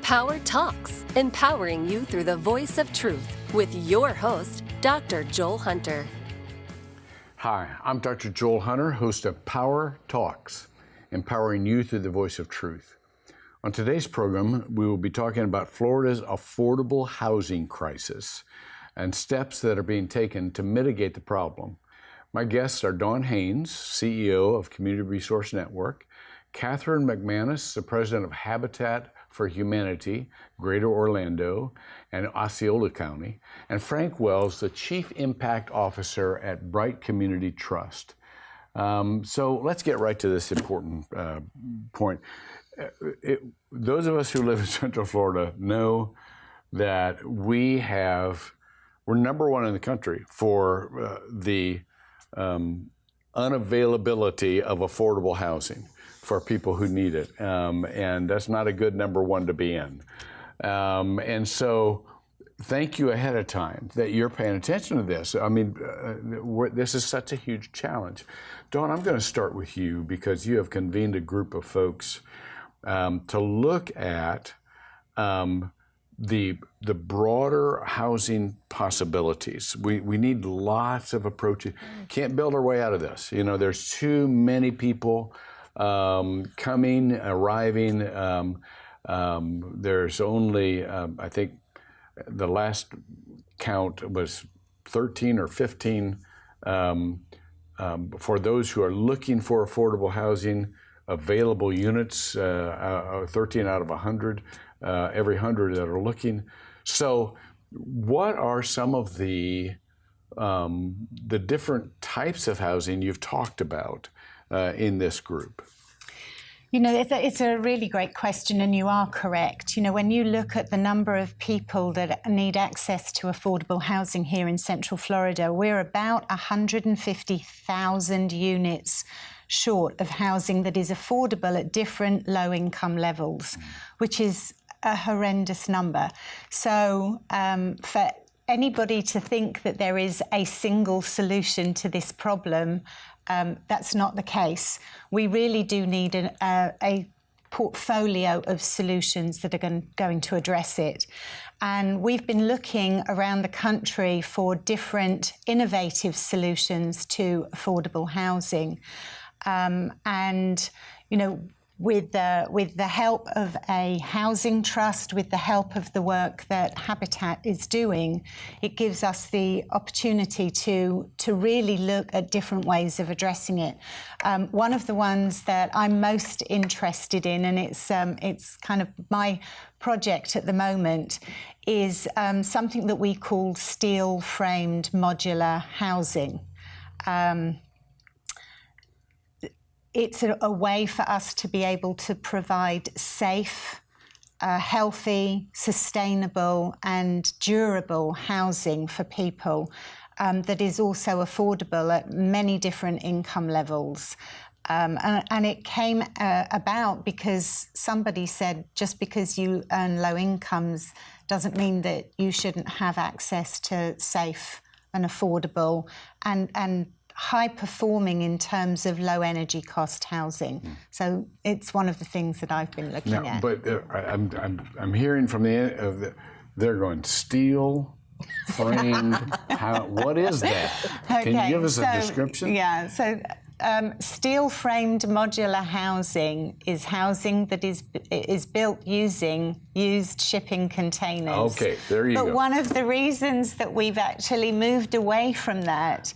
Power Talks, empowering you through the voice of truth with your host, Dr. Joel Hunter. Hi, I'm Dr. Joel Hunter, host of Power Talks, empowering you through the voice of truth. On today's program, we will be talking about Florida's affordable housing crisis and steps that are being taken to mitigate the problem. My guests are Dawn Haynes, CEO of Community Resource Network, Catherine McManus, the president of Habitat for Humanity, Greater Orlando and Osceola County, and Frank Wells, the Chief Impact Officer at Bright Community Trust. So let's get right to this important point. Those of us who live in Central Florida know that we're number one in the country for the unavailability of affordable housing for people who need it. And that's not a good number one to be in. And so thank you ahead of time that you're paying attention to this. I mean, this is such a huge challenge. Dawn, I'm going to start with you because you have convened a group of folks to look at the broader housing possibilities. We need lots of approaches. Can't build our way out of this. You know, there's too many people coming, arriving. There's only, I think the last count was 13 or 15 for those who are looking for affordable housing, available units, 13 out of 100, every 100 that are looking. So what are some of the different types of housing you've talked about in this group? You know, it's a really great question, and you are correct. You know, when you look at the number of people that need access to affordable housing here in Central Florida, we're about 150,000 units short of housing that is affordable at different low-income levels, which is a horrendous number. So for anybody to think that there is a single solution to this problem, that's not the case. We really do need a portfolio of solutions that are going to address it. And we've been looking around the country for different innovative solutions to affordable housing. And, you know, with the help of a housing trust, with the help of the work that Habitat is doing, it gives us the opportunity to really look at different ways of addressing it. One of the ones that I'm most interested in, and it's kind of my project at the moment, is something that we call steel-framed modular housing. It's a way for us to be able to provide safe, healthy, sustainable and durable housing for people that is also affordable at many different income levels. And it came about because somebody said just because you earn low incomes doesn't mean that you shouldn't have access to safe and affordable and high-performing in terms of low-energy cost housing. So it's one of the things that I've been looking at. But I'm hearing from they're going steel framed. What is that? Okay, Can you give us a description? Yeah. So steel-framed modular housing is housing that is built using used shipping containers. Okay, there you go. But one of the reasons that we've actually moved away from that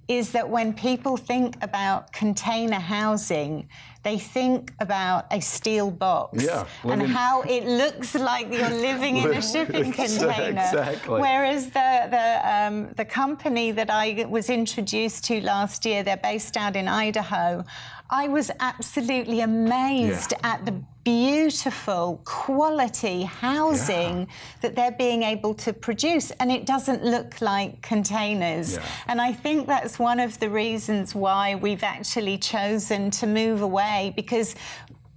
is that when people think about container housing, they think about a steel box and how it looks like you're living in a shipping container. Exactly. Whereas the company that I was introduced to last year, they're based out in Idaho, I was absolutely amazed at the beautiful quality housing that they're being able to produce, and it doesn't look like containers. And I think that's one of the reasons why we've actually chosen to move away, because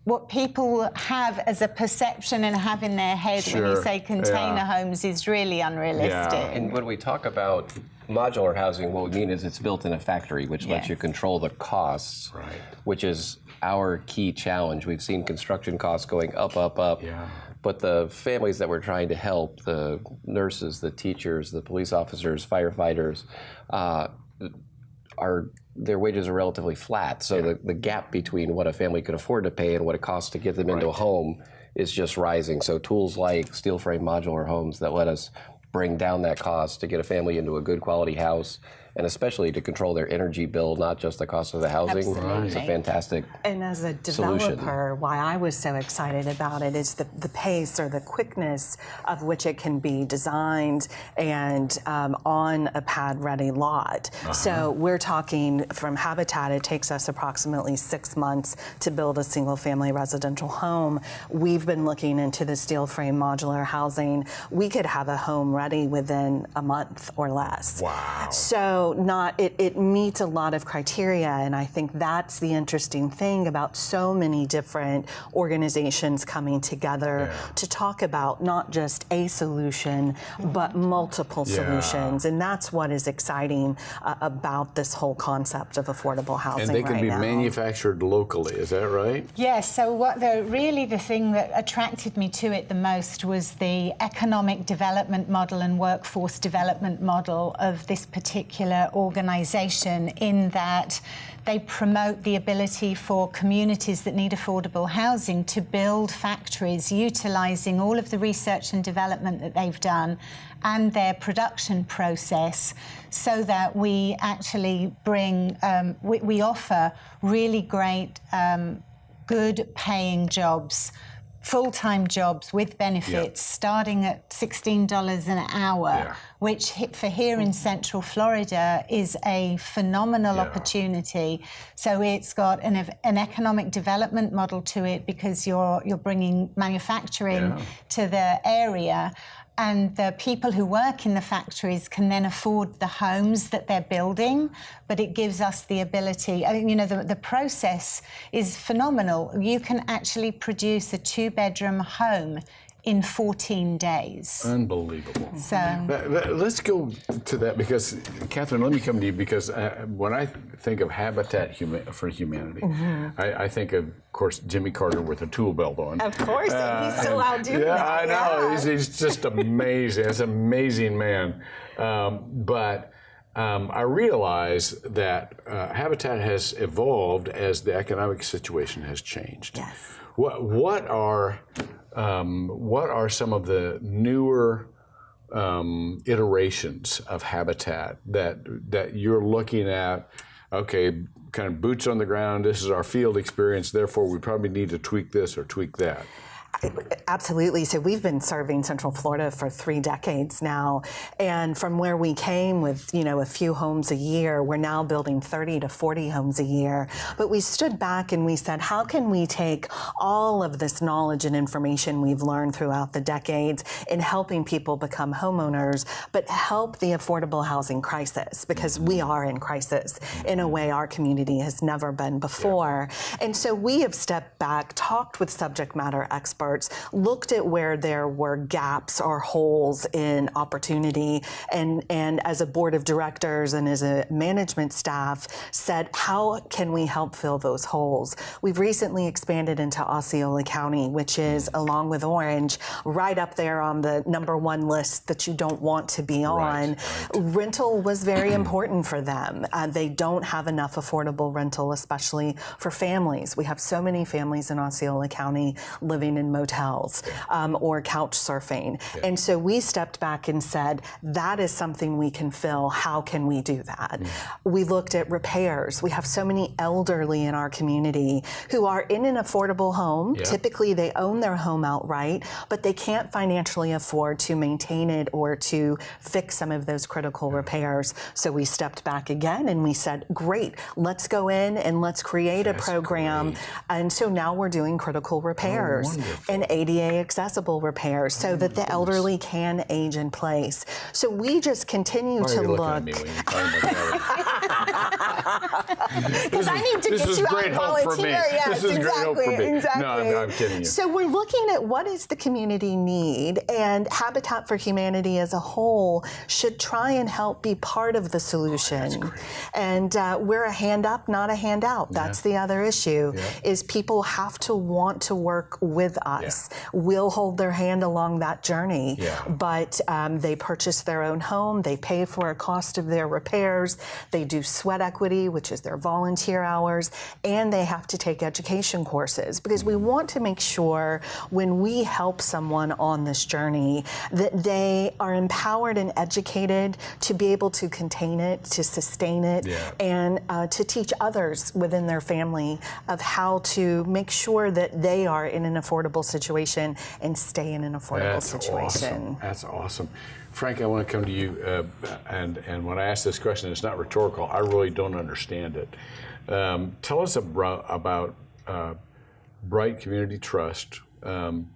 what people have as a perception and have in their head when you say container homes is really unrealistic. And when we talk about modular housing, what we mean is it's built in a factory, which lets you control the costs, which is our key challenge. We've seen construction costs going up, But the families that we're trying to help, the nurses, the teachers, the police officers, firefighters, their wages are relatively flat. So the gap between what a family could afford to pay and what it costs to get them into a home is just rising. So tools like steel frame modular homes that let us bring down that cost to get a family into a good quality house, and especially to control their energy bill, not just the cost of the housing. Absolutely. It's a fantastic And as a developer, why I was so excited about it is the pace or the quickness of which it can be designed and on a pad-ready lot. So we're talking from Habitat, it takes us approximately 6 months to build a single-family residential home. We've been looking into the steel frame modular housing. We could have a home ready within a month or less. Wow. So it meets a lot of criteria, and I think that's the interesting thing about so many different organizations coming together to talk about not just a solution, but multiple solutions, and that's what is exciting about this whole concept of affordable housing. And they can be now. manufactured locally, is that right? Yes, so really the thing that attracted me to it the most was the economic development model and workforce development model of this particular organisation, in that they promote the ability for communities that need affordable housing to build factories utilising all of the research and development that they've done and their production process, so that we actually bring, we offer really great, good paying jobs, full-time jobs with benefits, starting at $16 an hour, which for here in Central Florida is a phenomenal opportunity. So it's got an economic development model to it, because you're bringing manufacturing to the area. And the people who work in the factories can then afford the homes that they're building, but it gives us the ability, the process is phenomenal. You can actually produce a 2-bedroom home in 14 days. Unbelievable. So let's go to that, because, Catherine, let me come to you, because when I think of Habitat for Humanity, I think of course, Jimmy Carter with a tool belt on. Of course, and he's still out doing that. I know. Yeah. He's just amazing. He's an amazing man. But I realize that Habitat has evolved as the economic situation has changed. Yes. What are some of the newer iterations of Habitat that you're looking at? Okay, kind of boots on the ground. This is our field experience. Therefore, we probably need to tweak this or tweak that. Absolutely. So we've been serving Central Florida for 3 decades now. And from where we came with, a few homes a year, we're now building 30 to 40 homes a year. But we stood back and we said, how can we take all of this knowledge and information we've learned throughout the decades in helping people become homeowners, but help the affordable housing crisis? Because we are in crisis in a way our community has never been before. And so we have stepped back, talked with subject matter experts, looked at where there were gaps or holes in opportunity, and as a board of directors and as a management staff said, how can we help fill those holes? We've recently expanded into Osceola County, which is, along with Orange, right up there on the #1 list that you don't want to be on. Right. Rental was very important for them. They don't have enough affordable rental, especially for families. We have so many families in Osceola County living in motels or couch surfing. Yeah. And so we stepped back and said, that is something we can fill. How can we do that? We looked at repairs. We have so many elderly in our community who are in an affordable home. Yeah. Typically, they own their home outright, but they can't financially afford to maintain it or to fix some of those critical repairs. So we stepped back again and we said, great, let's go in and let's create a program. Great. And so now we're doing critical repairs and ADA accessible repairs so that the elderly can age in place. So we just continue to look. Because I need to get you out and volunteer. Yes, this is great help for me. Exactly. No, I'm kidding you. So we're looking at what is the community need, and Habitat for Humanity as a whole should try and help be part of the solution. And we're a hand up, not a hand out. That's the other issue, is people have to want to work with us us. We'll hold their hand along that journey, Yeah. but they purchase their own home, they pay for a cost of their repairs, they do sweat equity, which is their volunteer hours, and they have to take education courses, because we want to make sure when we help someone on this journey that they are empowered and educated to be able to contain it, to sustain it, and to teach others within their family of how to make sure that they are in an affordable situation and stay in an affordable situation. Awesome. That's awesome. Frank, I want to come to you, and when I ask this question, it's not rhetorical. I really don't understand it. Tell us about Bright Community Trust, and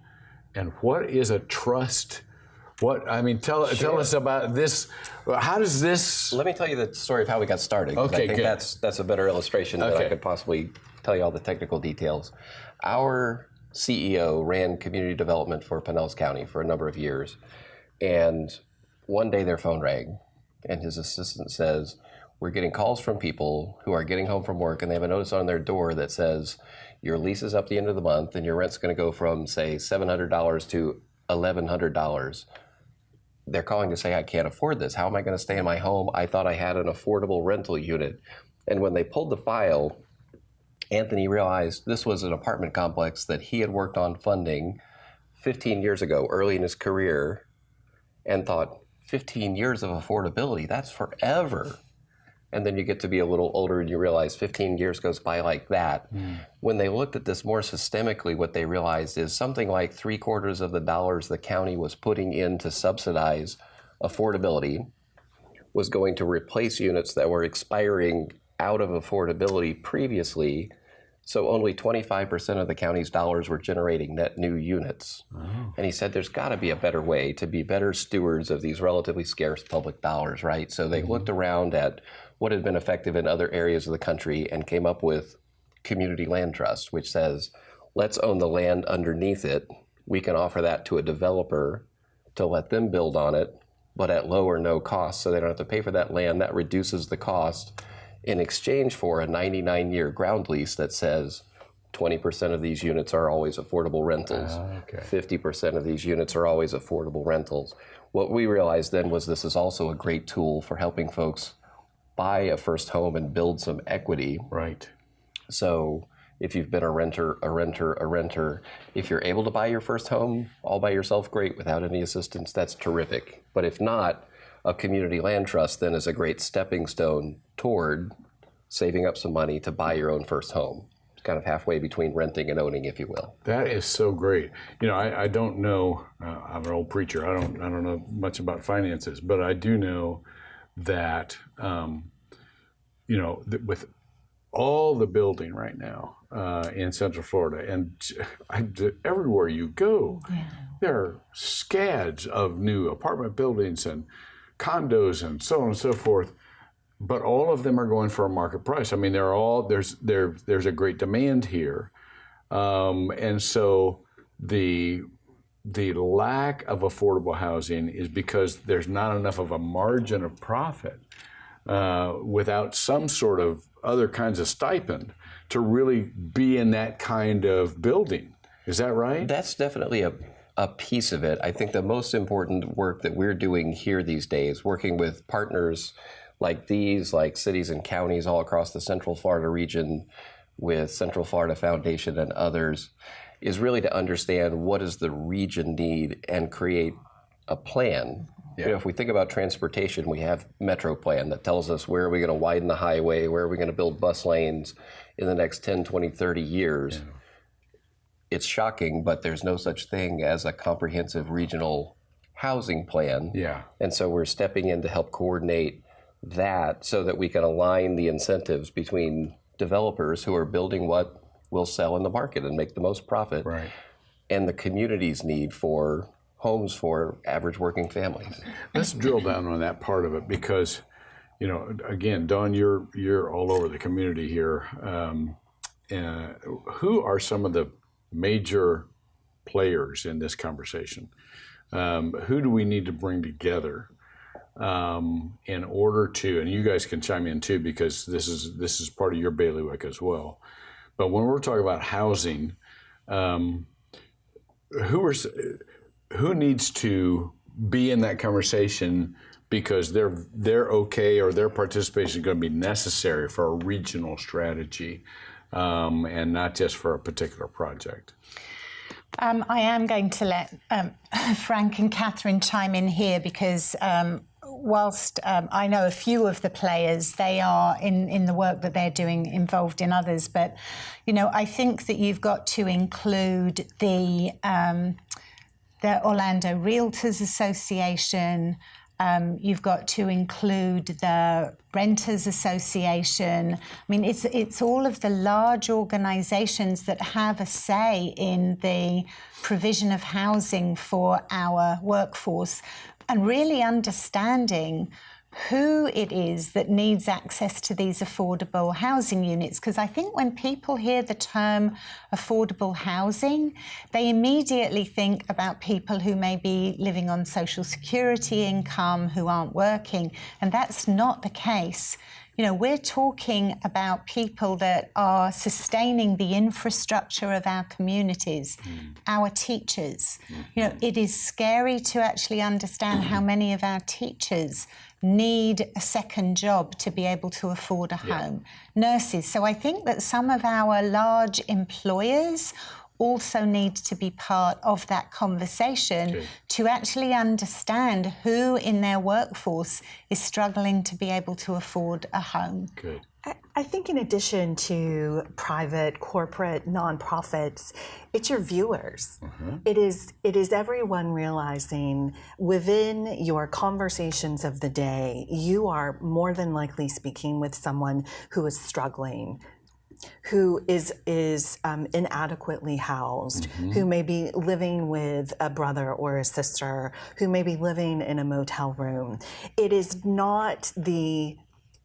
what is a trust? Tell us about this. How does this? Let me tell you the story of how we got started. Okay, I think good. that's a better illustration than I could possibly tell you all the technical details. Our CEO ran community development for Pinellas County for a number of years, and one day their phone rang, and his assistant says, "We're getting calls from people who are getting home from work, and they have a notice on their door that says your lease is up the end of the month, and your rent's going to go from, say, $700 to $1,100. They're calling to say, I can't afford this. How am I going to stay in my home? I thought I had an affordable rental unit." And when they pulled the file, Anthony realized this was an apartment complex that he had worked on funding 15 years ago, early in his career, and thought, 15 years of affordability, that's forever. And then you get to be a little older and you realize 15 years goes by like that. When they looked at this more systemically, what they realized is something like 3/4 of the dollars the county was putting in to subsidize affordability was going to replace units that were expiring out of affordability previously. So only 25% of the county's dollars were generating net new units. And he said there's got to be a better way to be better stewards of these relatively scarce public dollars, right? So they looked around at what had been effective in other areas of the country and came up with Community Land Trust, which says, let's own the land underneath it. We can offer that to a developer to let them build on it, but at low or no cost, so they don't have to pay for that land. That reduces the cost in exchange for a 99-year ground lease that says 20% of these units are always affordable rentals. 50% of these units are always affordable rentals. What we realized then was this is also a great tool for helping folks buy a first home and build some equity. Right. So if you've been a renter, if you're able to buy your first home all by yourself, great. Without any assistance, that's terrific. But if not, a community land trust then is a great stepping stone toward saving up some money to buy your own first home. It's kind of halfway between renting and owning, if you will. That is so great. You know, I don't know. I'm an old preacher. I don't know much about finances, but I do know that with all the building right now in Central Florida, and everywhere you go, there are scads of new apartment buildings and condos and so on and so forth. But all of them are going for a market price. I mean, there's a great demand here, and so the lack of affordable housing is because there's not enough of a margin of profit without some sort of other kinds of stipend to really be in that kind of building. Is that right? That's definitely a piece of it. I think the most important work that we're doing here these days, working with partners like these, like cities and counties all across the Central Florida region with Central Florida Foundation and others, is really to understand what does the region need and create a plan. You know, if we think about transportation, we have Metro Plan that tells us where are we going to widen the highway, where are we going to build bus lanes in the next 10, 20, 30 years. It's shocking, but there's no such thing as a comprehensive regional housing plan. And so we're stepping in to help coordinate that so that we can align the incentives between developers who are building what will sell in the market and make the most profit, and the community's need for homes for average working families. Let's drill down on that part of it because, you know, again, Dawn, you're all over the community here. Who are some of the major players in this conversation? Who do we need to bring together in order to, and you guys can chime in too because this is part of your bailiwick as well. But when we're talking about housing, who needs to be in that conversation because they're okay or their participation is going to be necessary for a regional strategy and not just for a particular project? I am going to let Frank and Catherine chime in here because whilst I know a few of the players, they are in the work that they're doing involved in others. But, I think that you've got to include the Orlando Realtors Association. You've got to include the Renters Association. I mean, it's all of the large organisations that have a say in the provision of housing for our workforce, and really understanding who it is that needs access to these affordable housing units. Because I think when people hear the term affordable housing, they immediately think about people who may be living on social security income, who aren't working, and that's not the case. We're talking about people that are sustaining the infrastructure of our communities, our teachers. It is scary to actually understand how many of our teachers need a second job to be able to afford a home. Nurses. So I think that some of our large employers also need to be part of that conversation to actually understand who in their workforce is struggling to be able to afford a home. Good. I think in addition to private, corporate, nonprofits, it's your viewers. It is everyone realizing within your conversations of the day, you are more than likely speaking with someone who is struggling, who is inadequately housed, who may be living with a brother or a sister, who may be living in a motel room. It is not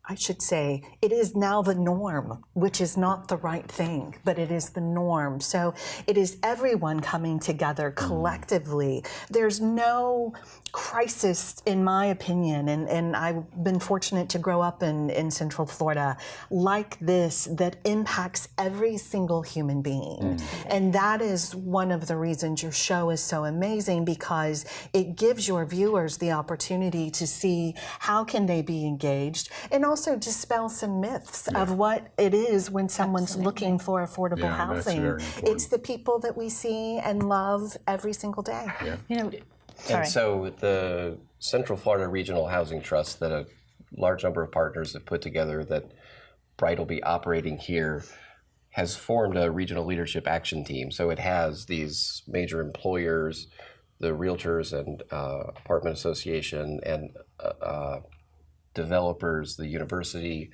it is now the norm, which is not the right thing, but it is the norm. So it is everyone coming together collectively. There's no crisis, in my opinion, and I've been fortunate to grow up in Central Florida, like this, that impacts every single human being. And that is one of the reasons your show is so amazing, because it gives your viewers the opportunity to see how can they be engaged, and also dispel some myths of what it is when someone's looking for affordable housing. It's the people that we see and love every single day. And so the Central Florida Regional Housing Trust that a large number of partners have put together that Bright will be operating here has formed a regional leadership action team. So it has these major employers, the realtors and apartment association and developers, the university,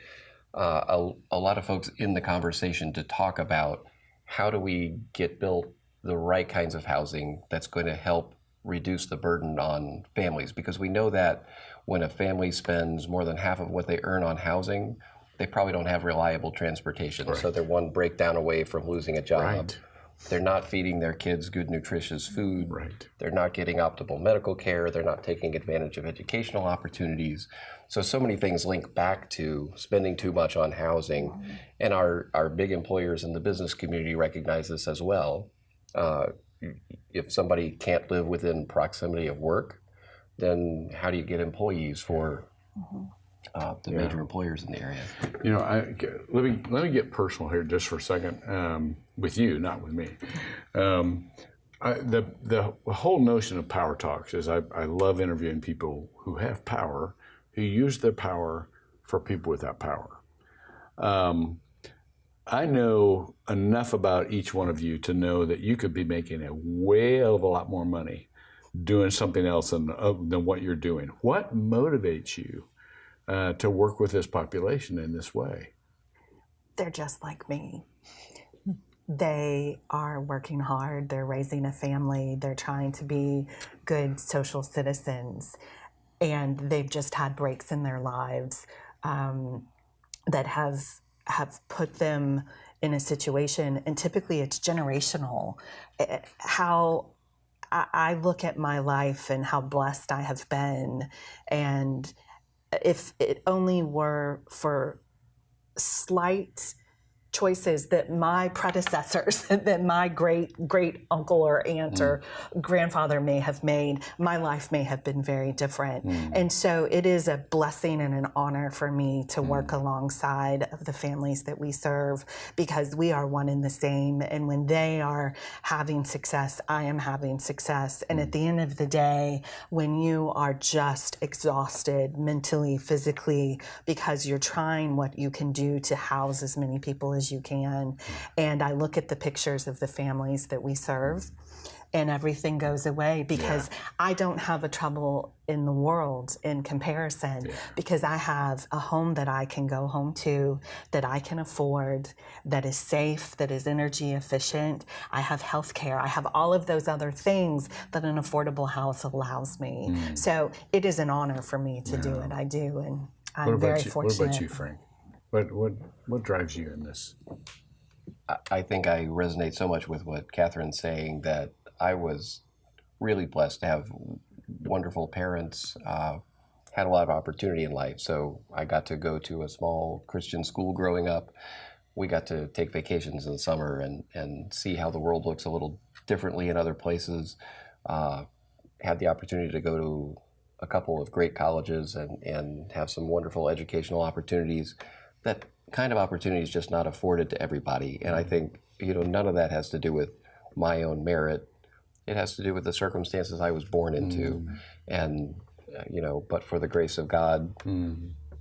a lot of folks in the conversation to talk about how do we get built the right kinds of housing that's going to help reduce the burden on families. Because we know that when a family spends more than half of what they earn on housing, they probably don't have reliable transportation. So they're one breakdown away from losing a job. They're not feeding their kids good, nutritious food. They're not getting optimal medical care. They're not taking advantage of educational opportunities. So many things link back to spending too much on housing. And our big employers in the business community recognize this as well. If somebody can't live within proximity of work, then how do you get employees for the major employers in the area? Let me get personal here just for a second, with you, not with me. The whole notion of power talks is I love interviewing people who have power, who use their power for people without power. I know enough about each one of you to know that you could be making a whale of a lot more money doing something else than what you're doing. What motivates you to work with this population in this way? They're just like me. They are working hard. They're raising a family. They're trying to be good social citizens. And they've just had breaks in their lives that have put them in a situation, and typically it's generational. How I look at my life and how blessed I have been, and if it only were for slight choices that my predecessors, that my great uncle or aunt or grandfather may have made, my life may have been very different. And so it is a blessing and an honor for me to work alongside of the families that we serve, because we are one and the same. And when they are having success, I am having success. And at the end of the day, when you are just exhausted mentally, physically, because you're trying what you can do to house as many people as you can. And I look at the pictures of the families that we serve, and everything goes away, because I don't have a trouble in the world in comparison, because I have a home that I can go home to, that I can afford, that is safe, that is energy efficient. I have health care. I have all of those other things that an affordable house allows me. So it is an honor for me to do it. I do, and I'm very fortunate. What about you, Frank? What drives you in this? I think I resonate so much with what Catherine's saying, that I was really blessed to have wonderful parents, had a lot of opportunity in life. So I got to go to a small Christian school growing up. We got to take vacations in the summer and see how the world looks a little differently in other places. Had the opportunity to go to a couple of great colleges and have some wonderful educational opportunities. That kind of opportunity is just not afforded to everybody. And I think, none of that has to do with my own merit. It has to do with the circumstances I was born into. And, but for the grace of God,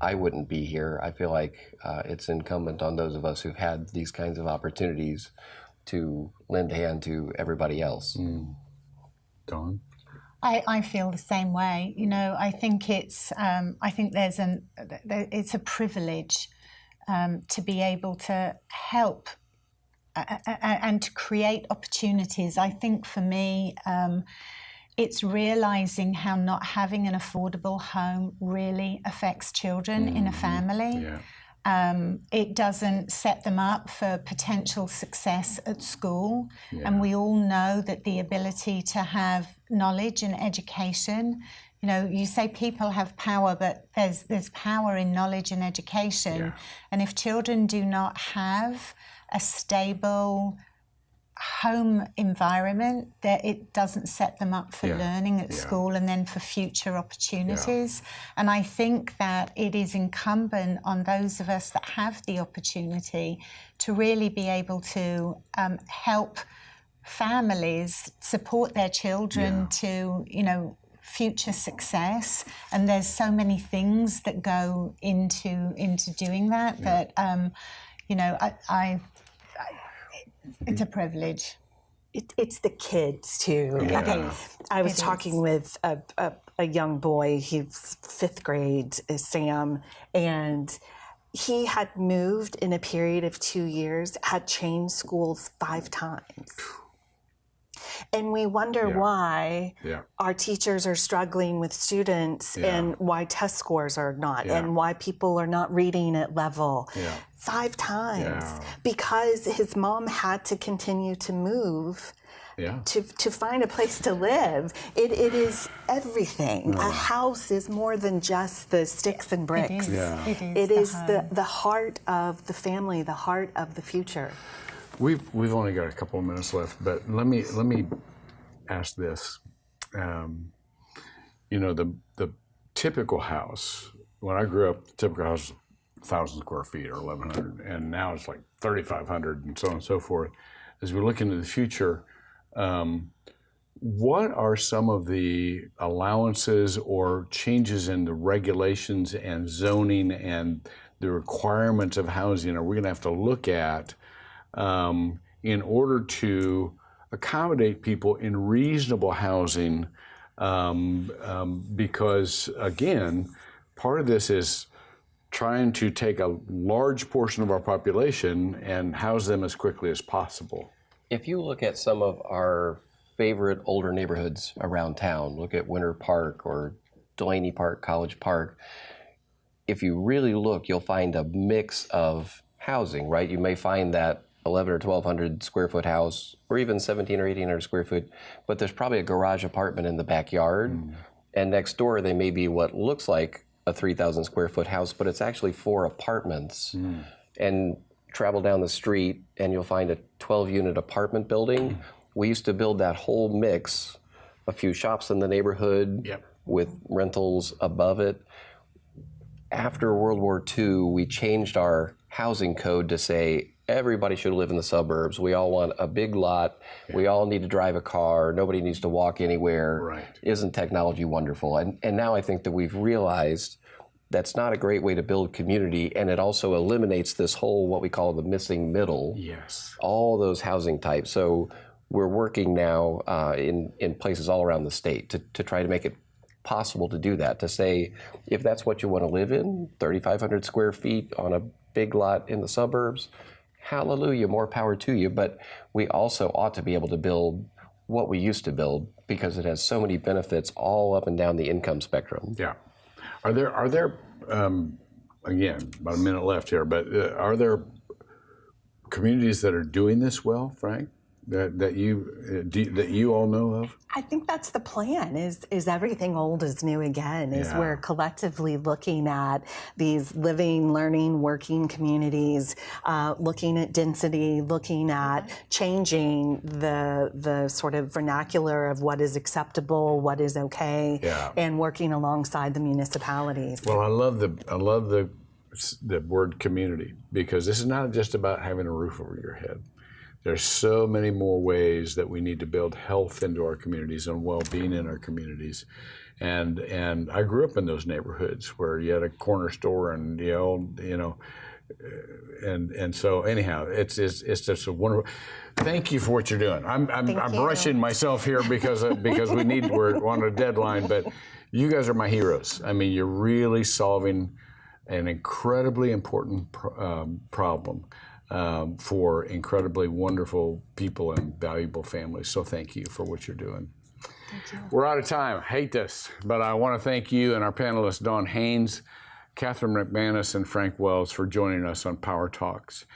I wouldn't be here. I feel like it's incumbent on those of us who've had these kinds of opportunities to lend a hand to everybody else. Dawn? I feel the same way. I think it's it's a privilege to be able to help and to create opportunities. I think for me, it's realizing how not having an affordable home really affects children in a family. It doesn't set them up for potential success at school. And we all know that the ability to have knowledge and education, you say people have power, but there's power in knowledge and education. And if children do not have a stable home environment, that it doesn't set them up for learning at school and then for future opportunities. And I think that it is incumbent on those of us that have the opportunity to really be able to help families support their children to, future success. And there's so many things that go into doing that it's a privilege. It's the kids too. I was talking with a young boy. He's 5th grade, Sam, and he had moved in a period of 2 years, had changed schools 5 times. And we wonder why our teachers are struggling with students and why test scores are not and why people are not reading at level 5 times because his mom had to continue to move to find a place to live. It is everything. A house is more than just the sticks and bricks. It is the heart of the family, the heart of the future. We've only got a couple of minutes left, but let me ask this. The typical house, when I grew up, the typical house, 1,000 square feet or 1,100, and now it's like 3,500 and so on and so forth. As we look into the future, what are some of the allowances or changes in the regulations and zoning and the requirements of housing are we going to have to look at in order to accommodate people in reasonable housing? Because, again, part of this is trying to take a large portion of our population and house them as quickly as possible. If you look at some of our favorite older neighborhoods around town, look at Winter Park or Delaney Park, College Park, if you really look, you'll find a mix of housing, right? You may find that 1,100 or 1,200 square foot house, or even 1,700 or 1,800 square foot, but there's probably a garage apartment in the backyard, and next door they may be what looks like a 3,000 square foot house, but it's actually 4 apartments. And travel down the street and you'll find a 12-unit apartment building. We used to build that whole mix, a few shops in the neighborhood with rentals above it. After World War II, we changed our housing code to say everybody should live in the suburbs. We all want a big lot. We all need to drive a car. Nobody needs to walk anywhere. Right. Isn't technology wonderful? And now I think that we've realized that's not a great way to build community, and it also eliminates this whole, what we call the missing middle. Yes. All those housing types. So we're working now in places all around the state to try to make it possible to do that, to say, if that's what you want to live in, 3,500 square feet on a big lot in the suburbs, hallelujah, more power to you. But we also ought to be able to build what we used to build because it has so many benefits all up and down the income spectrum. Yeah. Are there again, about a minute left here, but are there communities that are doing this well, Frank, that you all know of? I think that's the plan, is everything old is new again, is we're collectively looking at these living, learning, working communities, looking at density, looking at changing the sort of vernacular of what is acceptable, what is okay, and working alongside the municipalities. Well, I love the word community, because this is not just about having a roof over your head. There's so many more ways that we need to build health into our communities and well-being in our communities. And I grew up in those neighborhoods where you had a corner store and and so anyhow, it's just a wonderful. Thank you for what you're doing. I'm rushing myself here because we're on a deadline, but you guys are my heroes. I mean, you're really solving an incredibly important problem. For incredibly wonderful people and valuable families. So thank you for what you're doing. Thank you. We're out of time. Hate this, but I want to thank you and our panelists, Dawn Haynes, Catherine McManus, and Frank Wells, for joining us on Power Talks.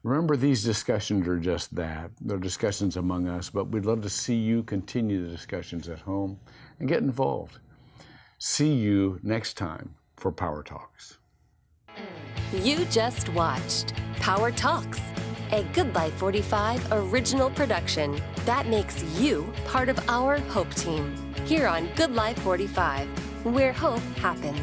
Remember, these discussions are just that. They're discussions among us, but we'd love to see you continue the discussions at home and get involved. See you next time for Power Talks. You just watched Power Talks, a Good Life 45 original production that makes you part of our Hope Team here on Good Life 45, where hope happens.